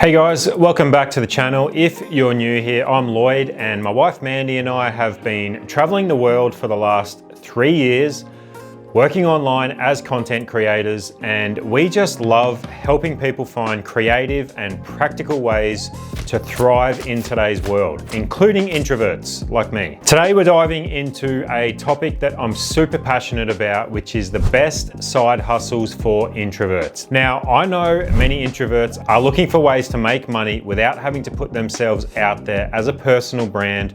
Hey guys, welcome back to the channel. If you're new here, I'm Lloyd and my wife Mandy and I have been traveling the world for the last 3 years, working online as content creators, and we just love helping people find creative and practical ways to thrive in today's world, including introverts like me. Today we're diving into a topic that I'm super passionate about, which is the best side hustles for introverts. Now, I know many introverts are looking for ways to make money without having to put themselves out there as a personal brand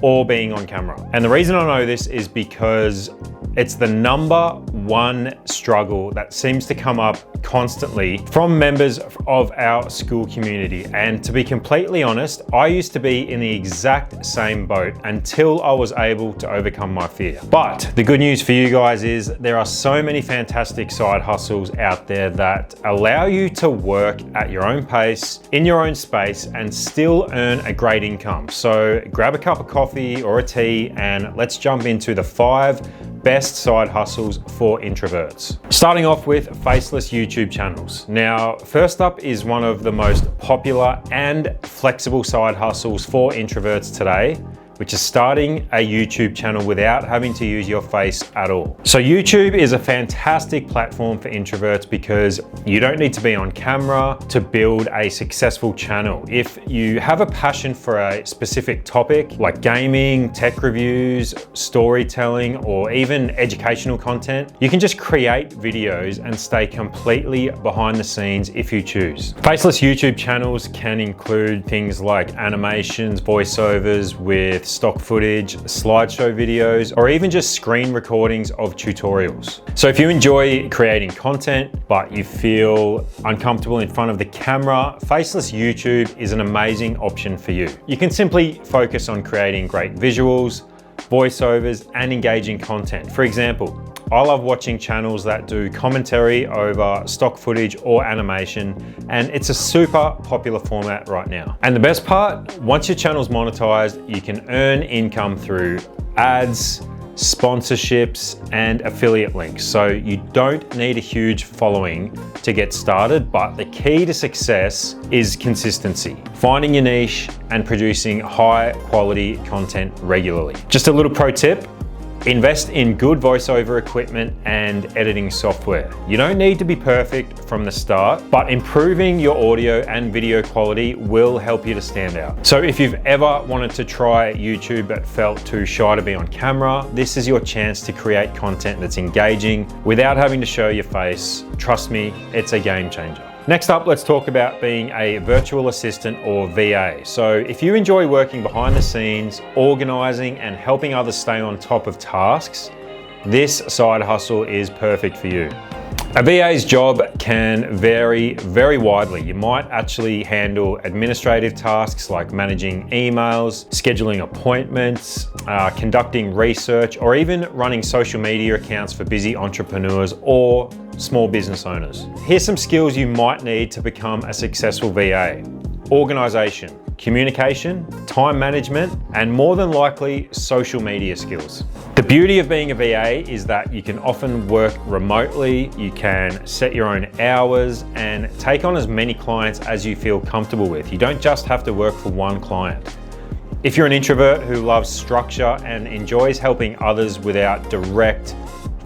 or being on camera. And the reason I know this is because it's the number one struggle that seems to come up constantly from members of our school community. And to be completely honest, I used to be in the exact same boat until I was able to overcome my fear. But the good news for you guys is there are so many fantastic side hustles out there that allow you to work at your own pace, in your own space, and still earn a great income. So grab a cup of coffee or a tea and let's jump into the 5 best side hustles for introverts. Starting off with faceless YouTube channels. Now, first up is one of the most popular and flexible side hustles for introverts today, which is starting a YouTube channel without having to use your face at all. So YouTube is a fantastic platform for introverts because you don't need to be on camera to build a successful channel. If you have a passion for a specific topic like gaming, tech reviews, storytelling, or even educational content, you can just create videos and stay completely behind the scenes if you choose. Faceless YouTube channels can include things like animations, voiceovers with stock footage, slideshow videos, or even just screen recordings of tutorials. So if you enjoy creating content, but you feel uncomfortable in front of the camera, faceless YouTube is an amazing option for you. You can simply focus on creating great visuals, voiceovers, and engaging content. For example, I love watching channels that do commentary over stock footage or animation, and it's a super popular format right now. And the best part, once your channel's monetized, you can earn income through ads, sponsorships, and affiliate links. So you don't need a huge following to get started, but the key to success is consistency, finding your niche and producing high quality content regularly. Just a little pro tip, invest in good voiceover equipment and editing software. You don't need to be perfect from the start, but improving your audio and video quality will help you to stand out. So if you've ever wanted to try YouTube but felt too shy to be on camera, this is your chance to create content that's engaging without having to show your face. Trust me, it's a game changer. Next up, let's talk about being a virtual assistant or VA. So if you enjoy working behind the scenes, organizing and helping others stay on top of tasks, this side hustle is perfect for you. A VA's job can vary very widely. You might actually handle administrative tasks like managing emails, scheduling appointments, conducting research, or even running social media accounts for busy entrepreneurs or small business owners. Here's some skills you might need to become a successful VA. Organization, communication, time management, and more than likely social media skills. The beauty of being a VA is that you can often work remotely, you can set your own hours and take on as many clients as you feel comfortable with. You don't just have to work for one client. If you're an introvert who loves structure and enjoys helping others without direct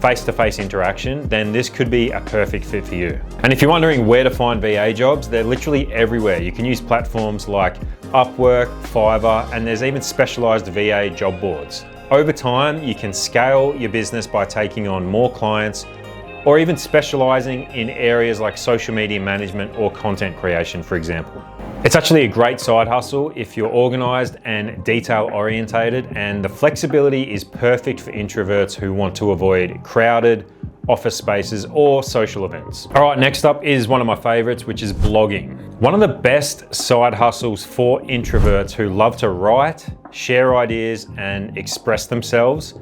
face-to-face interaction, then this could be a perfect fit for you. And if you're wondering where to find VA jobs, they're literally everywhere. You can use platforms like Upwork, Fiverr, and there's even specialized VA job boards. Over time, you can scale your business by taking on more clients or even specializing in areas like social media management or content creation, for example. It's actually a great side hustle if you're organized and detail orientated, and the flexibility is perfect for introverts who want to avoid crowded office spaces or social events. All right, next up is one of my favorites, which is blogging. One of the best side hustles for introverts who love to write, share ideas, and express themselves.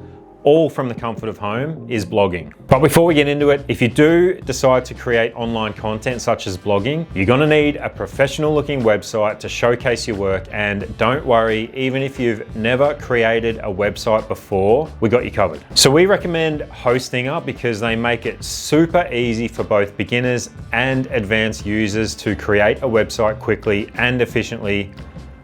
all from the comfort of home, is blogging. But before we get into it, if you do decide to create online content such as blogging, you're gonna need a professional looking website to showcase your work. And don't worry, even if you've never created a website before, we got you covered. So we recommend Hostinger because they make it super easy for both beginners and advanced users to create a website quickly and efficiently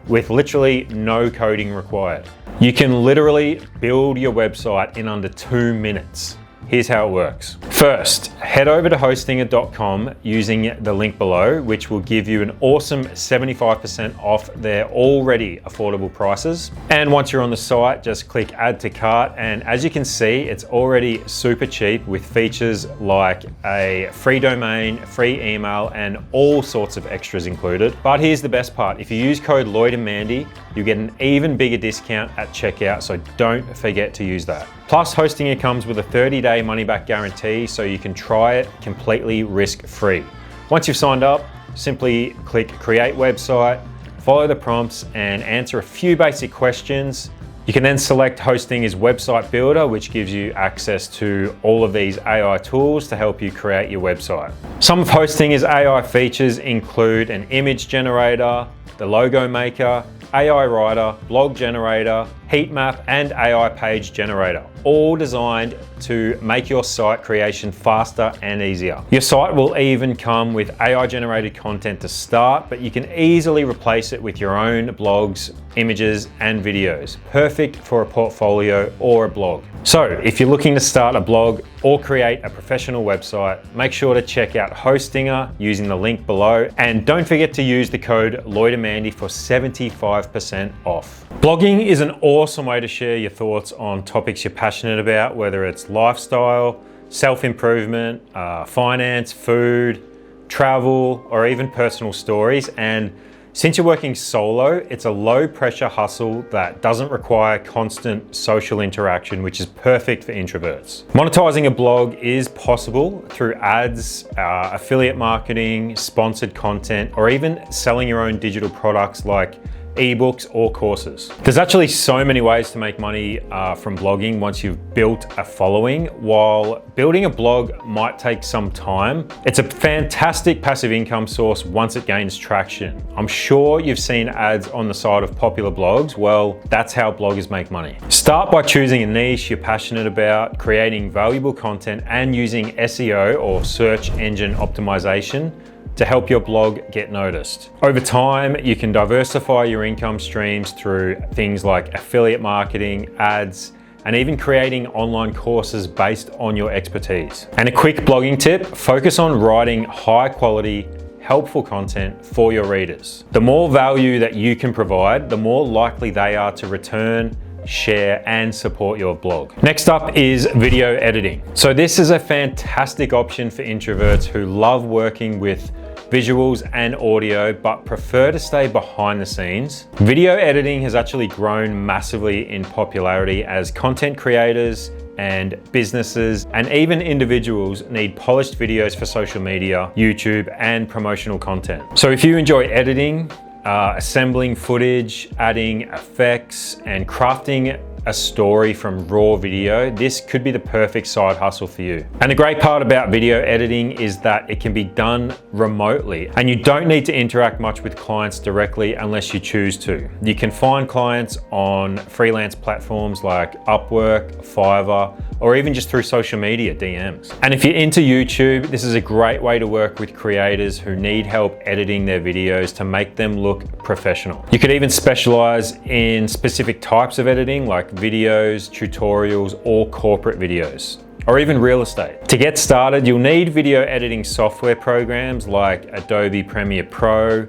with literally no coding required. You can literally build your website in under 2 minutes. Here's how it works. First, head over to hostinger.com using the link below, which will give you an awesome 75% off their already affordable prices. And once you're on the site, just click add to cart. And as you can see, it's already super cheap with features like a free domain, free email, and all sorts of extras included. But here's the best part. If you use code Lloyd and Mandy, you get an even bigger discount at checkout, so don't forget to use that. Plus, Hostinger comes with a 30-day money-back guarantee, so you can try it completely risk-free. Once you've signed up, simply click Create Website, follow the prompts, and answer a few basic questions. You can then select Hostinger's Website Builder, which gives you access to all of these AI tools to help you create your website. Some of Hostinger's AI features include an image generator, the logo maker, AI writer, blog generator, heat map, and AI page generator, all designed to make your site creation faster and easier. Your site will even come with AI generated content to start, but you can easily replace it with your own blogs, images, and videos. Perfect for a portfolio or a blog. So if you're looking to start a blog or create a professional website, make sure to check out Hostinger using the link below. And don't forget to use the code Lloyd and Mandy for 75% off. Blogging is an awesome way to share your thoughts on topics you're passionate about, whether it's lifestyle, self-improvement, finance, food, travel, or even personal stories. And since you're working solo, it's a low pressure hustle that doesn't require constant social interaction, which is perfect for introverts. Monetizing a blog is possible through ads, affiliate marketing, sponsored content, or even selling your own digital products like ebooks or courses. There's actually so many ways to make money from blogging once you've built a following. While building a blog might take some time, it's a fantastic passive income source once it gains traction. I'm sure you've seen ads on the side of popular blogs. Well, that's how bloggers make money. Start by choosing a niche you're passionate about, creating valuable content, and using SEO or search engine optimization to help your blog get noticed. Over time, you can diversify your income streams through things like affiliate marketing, ads, and even creating online courses based on your expertise. And a quick blogging tip, focus on writing high quality, helpful content for your readers. The more value that you can provide, the more likely they are to return, share, and support your blog. Next up is video editing. So this is a fantastic option for introverts who love working with visuals and audio, but prefer to stay behind the scenes. Video editing has actually grown massively in popularity as content creators and businesses and even individuals need polished videos for social media, YouTube, and promotional content. So if you enjoy editing, assembling footage, adding effects, and crafting a story from raw video, this could be the perfect side hustle for you. And the great part about video editing is that it can be done remotely and you don't need to interact much with clients directly unless you choose to. You can find clients on freelance platforms like Upwork, Fiverr, or even just through social media DMs. And if you're into YouTube, this is a great way to work with creators who need help editing their videos to make them look professional. You could even specialize in specific types of editing like videos, tutorials, or corporate videos, or even real estate. To get started, you'll need video editing software programs like Adobe Premiere Pro,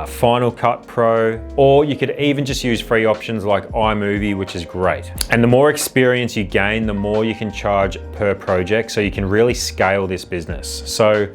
Final Cut Pro, or you could even just use free options like iMovie, which is great. And the more experience you gain, the more you can charge per project, so you can really scale this business. So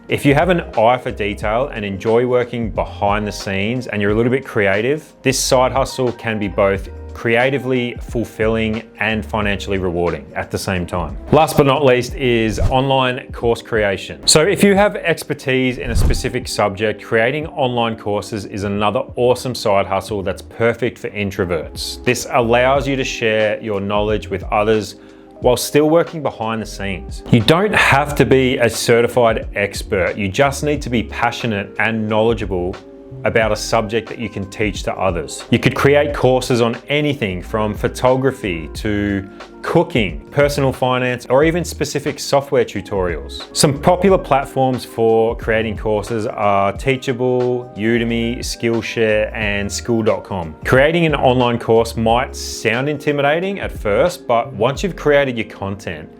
if you have an eye for detail and enjoy working behind the scenes and you're a little bit creative, this side hustle can be both creatively fulfilling and financially rewarding at the same time. Last but not least is online course creation. So if you have expertise in a specific subject, creating online courses is another awesome side hustle that's perfect for introverts. This allows you to share your knowledge with others while still working behind the scenes. You don't have to be a certified expert. You just need to be passionate and knowledgeable about a subject that you can teach to others. You could create courses on anything from photography to cooking, personal finance, or even specific software tutorials. Some popular platforms for creating courses are Teachable, Udemy, Skillshare, and School.com. Creating an online course might sound intimidating at first, but once you've created your content,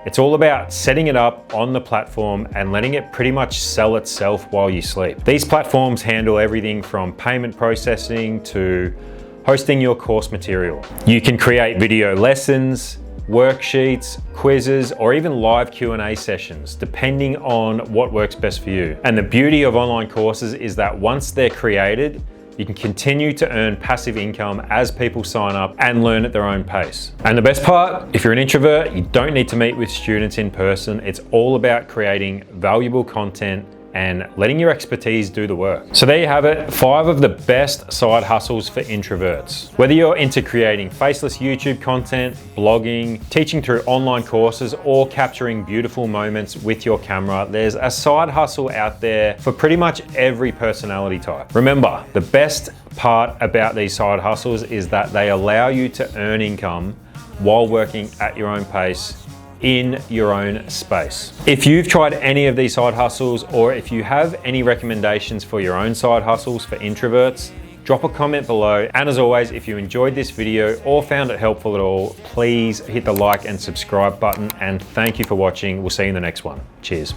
it's all about setting it up on the platform and letting it pretty much sell itself while you sleep. These platforms handle everything from payment processing to hosting your course material. You can create video lessons, worksheets, quizzes, or even live Q&A sessions, depending on what works best for you. And the beauty of online courses is that once they're created, you can continue to earn passive income as people sign up and learn at their own pace. And the best part, if you're an introvert, you don't need to meet with students in person. It's all about creating valuable content and letting your expertise do the work. So there you have it, 5 of the best side hustles for introverts. Whether you're into creating faceless YouTube content, blogging, teaching through online courses, or capturing beautiful moments with your camera, there's a side hustle out there for pretty much every personality type. Remember, the best part about these side hustles is that they allow you to earn income while working at your own pace in your own space. If you've tried any of these side hustles, or if you have any recommendations for your own side hustles for introverts, drop a comment below. And as always, if you enjoyed this video or found it helpful at all, please hit the like and subscribe button. And thank you for watching. We'll see you in the next one. Cheers.